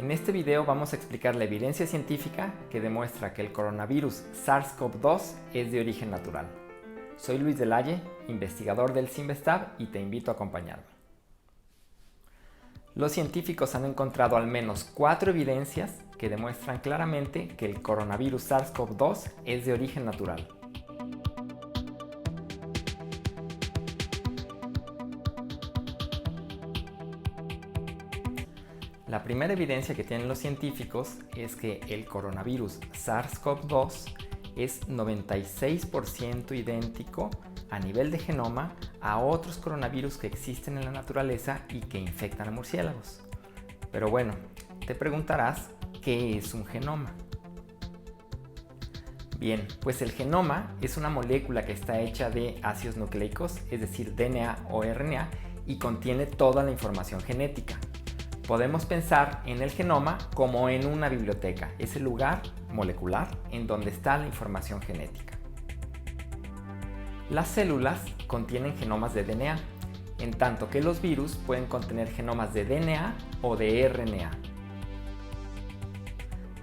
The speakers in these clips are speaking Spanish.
En este video vamos a explicar la evidencia científica que demuestra que el coronavirus SARS-CoV-2 es de origen natural. Soy Luis Delalle, investigador del CIMBESTAB y te invito a acompañarme. Los científicos han encontrado al menos 4 evidencias que demuestran claramente que el coronavirus SARS-CoV-2 es de origen natural. La primera evidencia que tienen los científicos es que el coronavirus SARS-CoV-2 es 96% idéntico a nivel de genoma a otros coronavirus que existen en la naturaleza y que infectan a murciélagos. Pero bueno, te preguntarás, ¿qué es un genoma? Bien, pues el genoma es una molécula que está hecha de ácidos nucleicos, es decir, DNA o RNA, y contiene toda la información genética. Podemos pensar en el genoma como en una biblioteca, ese lugar molecular en donde está la información genética. Las células contienen genomas de DNA, en tanto que los virus pueden contener genomas de DNA o de RNA.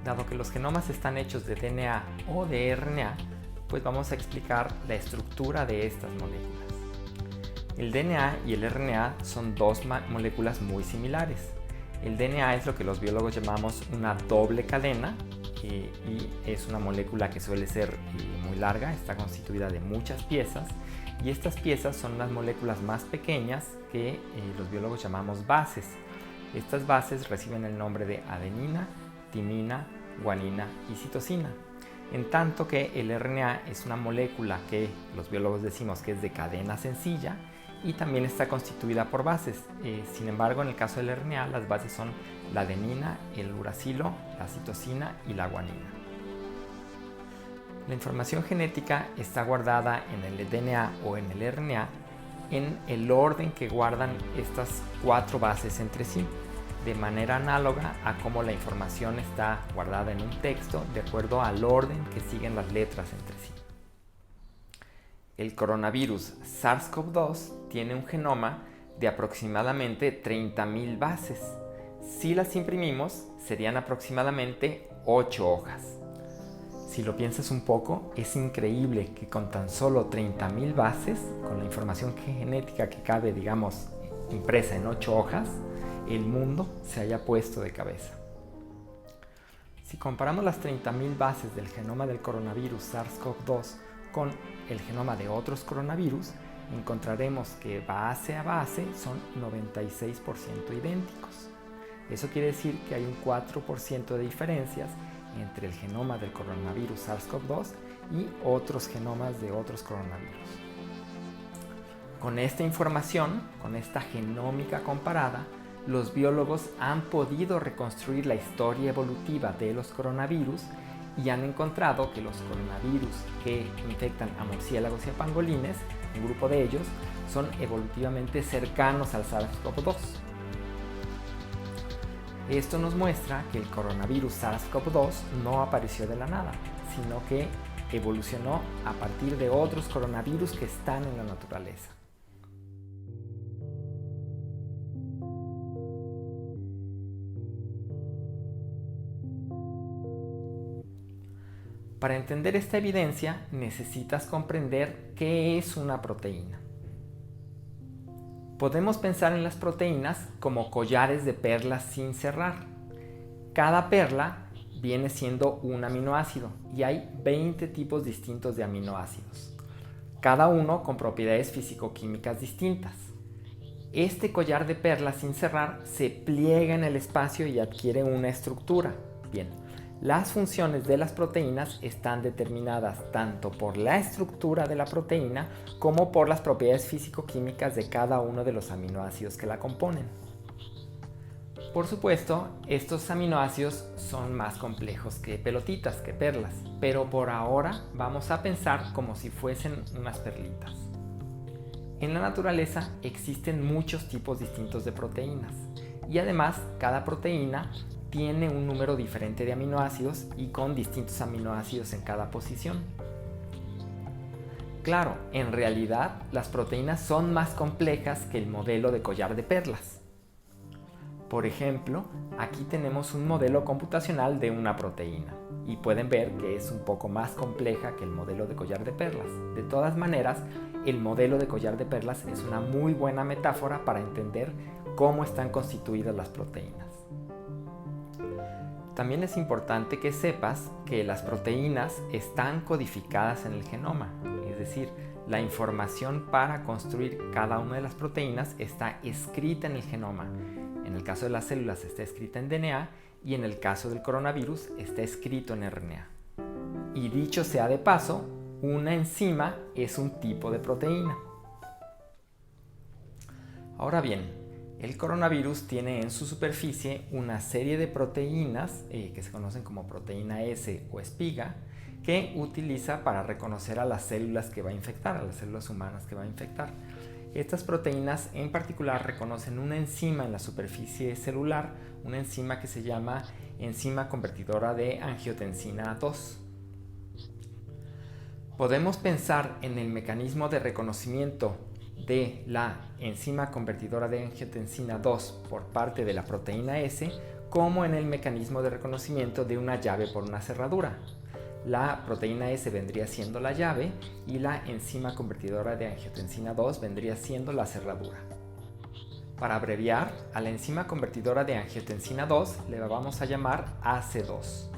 Dado que los genomas están hechos de DNA o de RNA, pues vamos a explicar la estructura de estas moléculas. El DNA y el RNA son dos moléculas muy similares. El DNA es lo que los biólogos llamamos una doble cadena y es una molécula que suele ser muy larga, está constituida de muchas piezas y estas piezas son las moléculas más pequeñas que los biólogos llamamos bases. Estas bases reciben el nombre de adenina, timina, guanina y citosina. En tanto que el RNA es una molécula que los biólogos decimos que es de cadena sencilla y también está constituida por bases. Sin embargo, en el caso del RNA, las bases son la adenina, el uracilo, la citosina y la guanina. La información genética está guardada en el DNA o en el RNA en el orden que guardan estas 4 bases entre sí, de manera análoga a cómo la información está guardada en un texto de acuerdo al orden que siguen las letras entre sí. El coronavirus SARS-CoV-2 tiene un genoma de aproximadamente 30.000 bases. Si las imprimimos, serían aproximadamente 8 hojas. Si lo piensas un poco, es increíble que con tan solo 30.000 bases, con la información genética que cabe, digamos, impresa en 8 hojas, el mundo se haya puesto de cabeza. Si comparamos las 30.000 bases del genoma del coronavirus SARS-CoV-2 con el genoma de otros coronavirus, encontraremos que base a base son 96% idénticos. Eso quiere decir que hay un 4% de diferencias entre el genoma del coronavirus SARS-CoV-2 y otros genomas de otros coronavirus. Con esta información, con esta genómica comparada, los biólogos han podido reconstruir la historia evolutiva de los coronavirus y han encontrado que los coronavirus que infectan a murciélagos y a pangolines, un grupo de ellos, son evolutivamente cercanos al SARS-CoV-2. Esto nos muestra que el coronavirus SARS-CoV-2 no apareció de la nada, sino que evolucionó a partir de otros coronavirus que están en la naturaleza. Para entender esta evidencia, necesitas comprender qué es una proteína. Podemos pensar en las proteínas como collares de perlas sin cerrar. Cada perla viene siendo un aminoácido y hay 20 tipos distintos de aminoácidos, cada uno con propiedades físico-químicas distintas. Este collar de perlas sin cerrar se pliega en el espacio y adquiere una estructura. Bien, las funciones de las proteínas están determinadas tanto por la estructura de la proteína como por las propiedades físico-químicas de cada uno de los aminoácidos que la componen. Por supuesto, estos aminoácidos son más complejos que pelotitas, que perlas, pero por ahora vamos a pensar como si fuesen unas perlitas. En la naturaleza existen muchos tipos distintos de proteínas y además cada proteína tiene un número diferente de aminoácidos y con distintos aminoácidos en cada posición. Claro, en realidad las proteínas son más complejas que el modelo de collar de perlas. Por ejemplo, aquí tenemos un modelo computacional de una proteína y pueden ver que es un poco más compleja que el modelo de collar de perlas. De todas maneras, el modelo de collar de perlas es una muy buena metáfora para entender cómo están constituidas las proteínas. También es importante que sepas que las proteínas están codificadas en el genoma, es decir, la información para construir cada una de las proteínas está escrita en el genoma. En el caso de las células está escrita en DNA y en el caso del coronavirus está escrito en RNA. Y dicho sea de paso, una enzima es un tipo de proteína. Ahora bien, el coronavirus tiene en su superficie una serie de proteínas que se conocen como proteína S o espiga, que utiliza para reconocer a las células que va a infectar, a las células humanas que va a infectar. Estas proteínas en particular reconocen una enzima en la superficie celular, una enzima que se llama enzima convertidora de angiotensina 2. Podemos pensar en el mecanismo de reconocimiento de la enzima convertidora de angiotensina 2 por parte de la proteína S como en el mecanismo de reconocimiento de una llave por una cerradura. La proteína S vendría siendo la llave y la enzima convertidora de angiotensina 2 vendría siendo la cerradura. Para abreviar, a la enzima convertidora de angiotensina 2 le vamos a llamar AC2.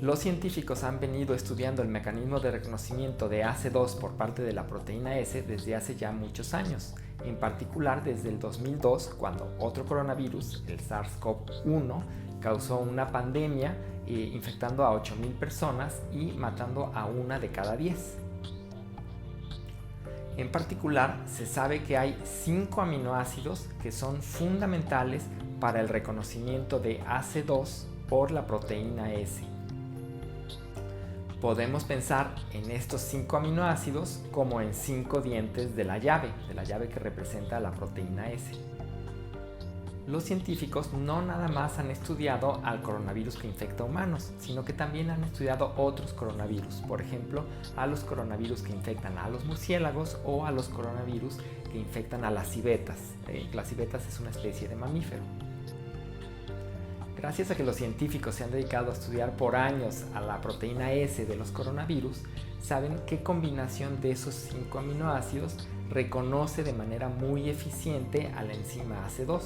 Los científicos han venido estudiando el mecanismo de reconocimiento de AC2 por parte de la proteína S desde hace ya muchos años, en particular desde el 2002, cuando otro coronavirus, el SARS-CoV-1, causó una pandemia infectando a 8,000 personas y matando a 1 de cada 10. En particular, se sabe que hay 5 aminoácidos que son fundamentales para el reconocimiento de AC2 por la proteína S. Podemos pensar en estos 5 aminoácidos como en 5 dientes de la llave que representa la proteína S. Los científicos no nada más han estudiado al coronavirus que infecta humanos, sino que también han estudiado otros coronavirus, por ejemplo, a los coronavirus que infectan a los murciélagos o a los coronavirus que infectan a las civetas. Las civetas es una especie de mamífero. Gracias a que los científicos se han dedicado a estudiar por años a la proteína S de los coronavirus, saben qué combinación de esos 5 aminoácidos reconoce de manera muy eficiente a la enzima AC2.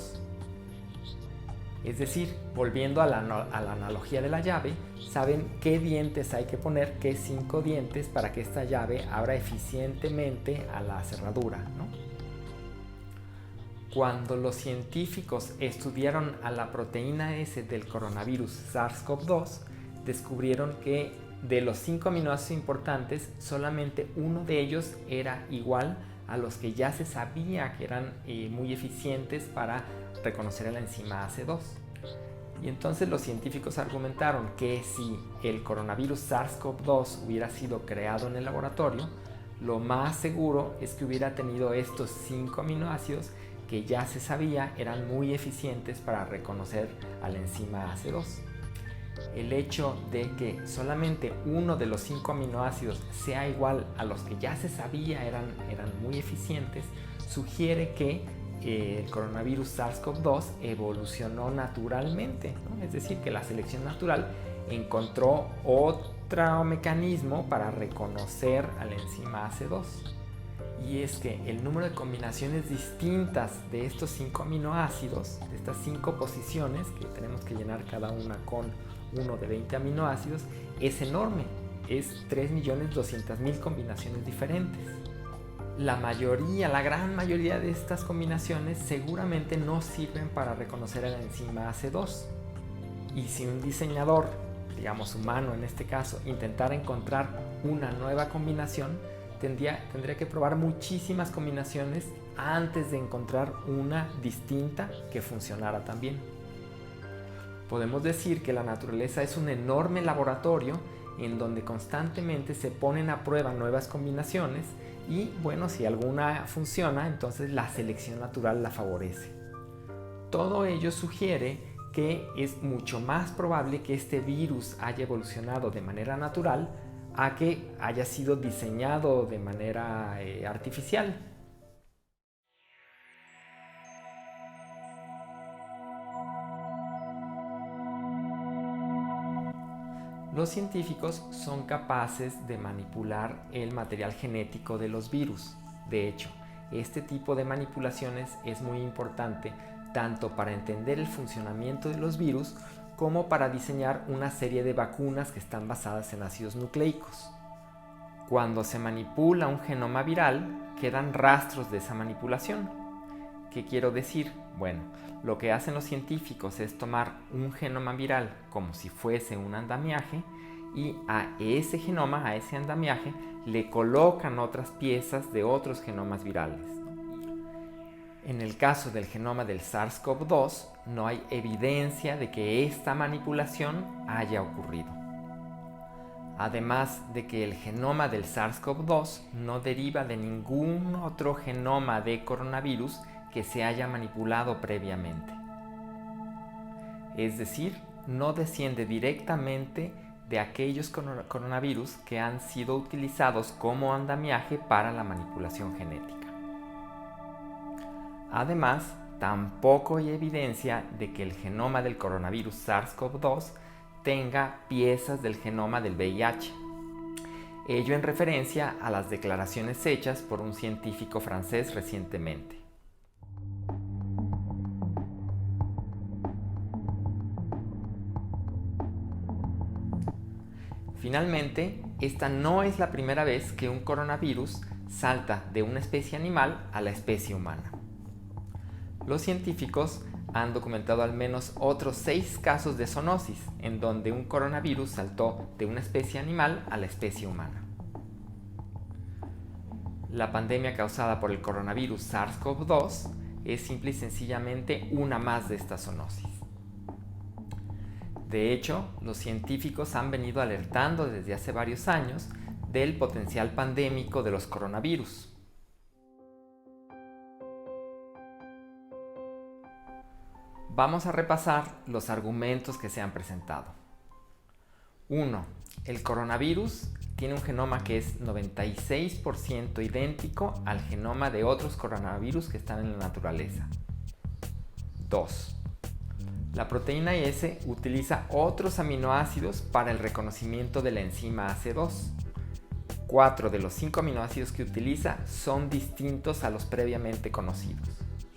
Es decir, volviendo a la analogía de la llave, saben qué dientes hay que poner, qué 5 dientes para que esta llave abra eficientemente a la cerradura, ¿no? Cuando los científicos estudiaron a la proteína S del coronavirus SARS-CoV-2, descubrieron que de los 5 aminoácidos importantes, solamente uno de ellos era igual a los que ya se sabía que eran muy eficientes para reconocer a la enzima AC2. Y entonces los científicos argumentaron que si el coronavirus SARS-CoV-2 hubiera sido creado en el laboratorio, lo más seguro es que hubiera tenido estos 5 aminoácidos que ya se sabía eran muy eficientes para reconocer a la enzima AC2. El hecho de que solamente uno de los 5 aminoácidos sea igual a los que ya se sabía eran muy eficientes, sugiere que el coronavirus SARS-CoV-2 evolucionó naturalmente, ¿no? Es decir, que la selección natural encontró otro mecanismo para reconocer a la enzima AC2. Y es que el número de combinaciones distintas de estos 5 aminoácidos, de estas 5 posiciones que tenemos que llenar cada una con uno de 20 aminoácidos, es enorme, es 3.200.000 combinaciones diferentes. La gran mayoría de estas combinaciones seguramente no sirven para reconocer a la enzima AC2. Y si un diseñador, digamos humano en este caso, intentara encontrar una nueva combinación, tendría que probar muchísimas combinaciones antes de encontrar una distinta que funcionara también. Podemos decir que la naturaleza es un enorme laboratorio en donde constantemente se ponen a prueba nuevas combinaciones y, bueno, si alguna funciona, entonces la selección natural la favorece. Todo ello sugiere que es mucho más probable que este virus haya evolucionado de manera natural a que haya sido diseñado de manera artificial. Los científicos son capaces de manipular el material genético de los virus. De hecho, este tipo de manipulaciones es muy importante tanto para entender el funcionamiento de los virus como para diseñar una serie de vacunas que están basadas en ácidos nucleicos. Cuando se manipula un genoma viral, quedan rastros de esa manipulación. ¿Qué quiero decir? Bueno, lo que hacen los científicos es tomar un genoma viral como si fuese un andamiaje y a ese genoma, a ese andamiaje, le colocan otras piezas de otros genomas virales. En el caso del genoma del SARS-CoV-2, no hay evidencia de que esta manipulación haya ocurrido. Además de que el genoma del SARS-CoV-2 no deriva de ningún otro genoma de coronavirus que se haya manipulado previamente. Es decir, no desciende directamente de aquellos coronavirus que han sido utilizados como andamiaje para la manipulación genética. Además, tampoco hay evidencia de que el genoma del coronavirus SARS-CoV-2 tenga piezas del genoma del VIH. Ello en referencia a las declaraciones hechas por un científico francés recientemente. Finalmente, esta no es la primera vez que un coronavirus salta de una especie animal a la especie humana. Los científicos han documentado al menos otros 6 casos de zoonosis en donde un coronavirus saltó de una especie animal a la especie humana. La pandemia causada por el coronavirus SARS-CoV-2 es simple y sencillamente una más de esta zoonosis. De hecho, los científicos han venido alertando desde hace varios años del potencial pandémico de los coronavirus. Vamos a repasar los argumentos que se han presentado. 1. El coronavirus tiene un genoma que es 96% idéntico al genoma de otros coronavirus que están en la naturaleza. 2. La proteína S utiliza otros aminoácidos para el reconocimiento de la enzima AC2. 4 de los 5 aminoácidos que utiliza son distintos a los previamente conocidos.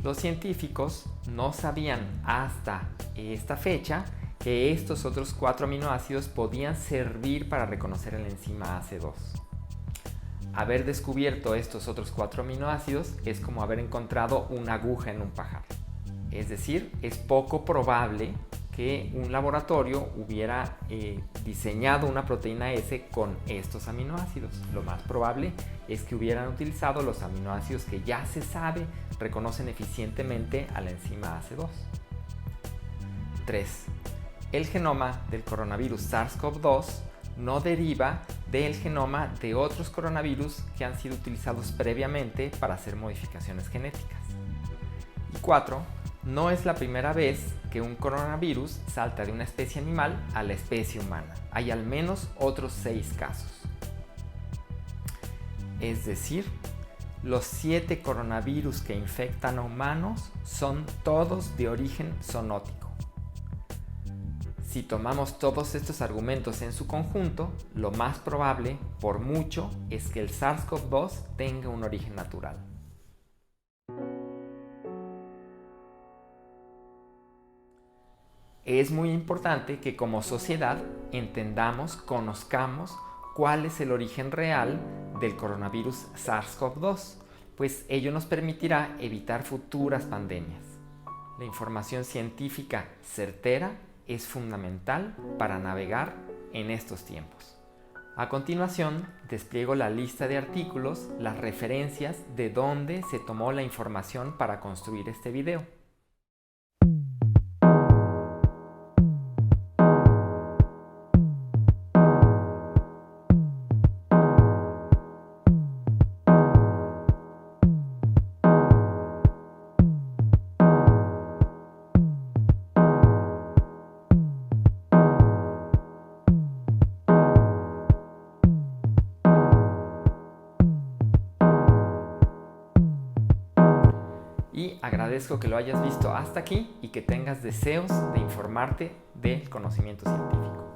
Los científicos no sabían hasta esta fecha que estos otros 4 aminoácidos podían servir para reconocer la enzima AC2. Haber descubierto estos otros 4 aminoácidos es como haber encontrado una aguja en un pajar. Es decir, es poco probable que un laboratorio hubiera diseñado una proteína S con estos aminoácidos. Lo más probable es que hubieran utilizado los aminoácidos que ya se sabe reconocen eficientemente a la enzima AC2. 3. El genoma del coronavirus SARS-CoV-2 no deriva del genoma de otros coronavirus que han sido utilizados previamente para hacer modificaciones genéticas. Y 4. No es la primera vez que un coronavirus salta de una especie animal a la especie humana. Hay al menos otros 6 casos. Es decir, los 7 coronavirus que infectan a humanos son todos de origen zoonótico. Si tomamos todos estos argumentos en su conjunto, lo más probable, por mucho, es que el SARS-CoV-2 tenga un origen natural. Es muy importante que como sociedad entendamos, conozcamos cuál es el origen real del coronavirus SARS-CoV-2, pues ello nos permitirá evitar futuras pandemias. La información científica certera es fundamental para navegar en estos tiempos. A continuación, despliego la lista de artículos, las referencias de dónde se tomó la información para construir este video. Y agradezco que lo hayas visto hasta aquí y que tengas deseos de informarte del conocimiento científico.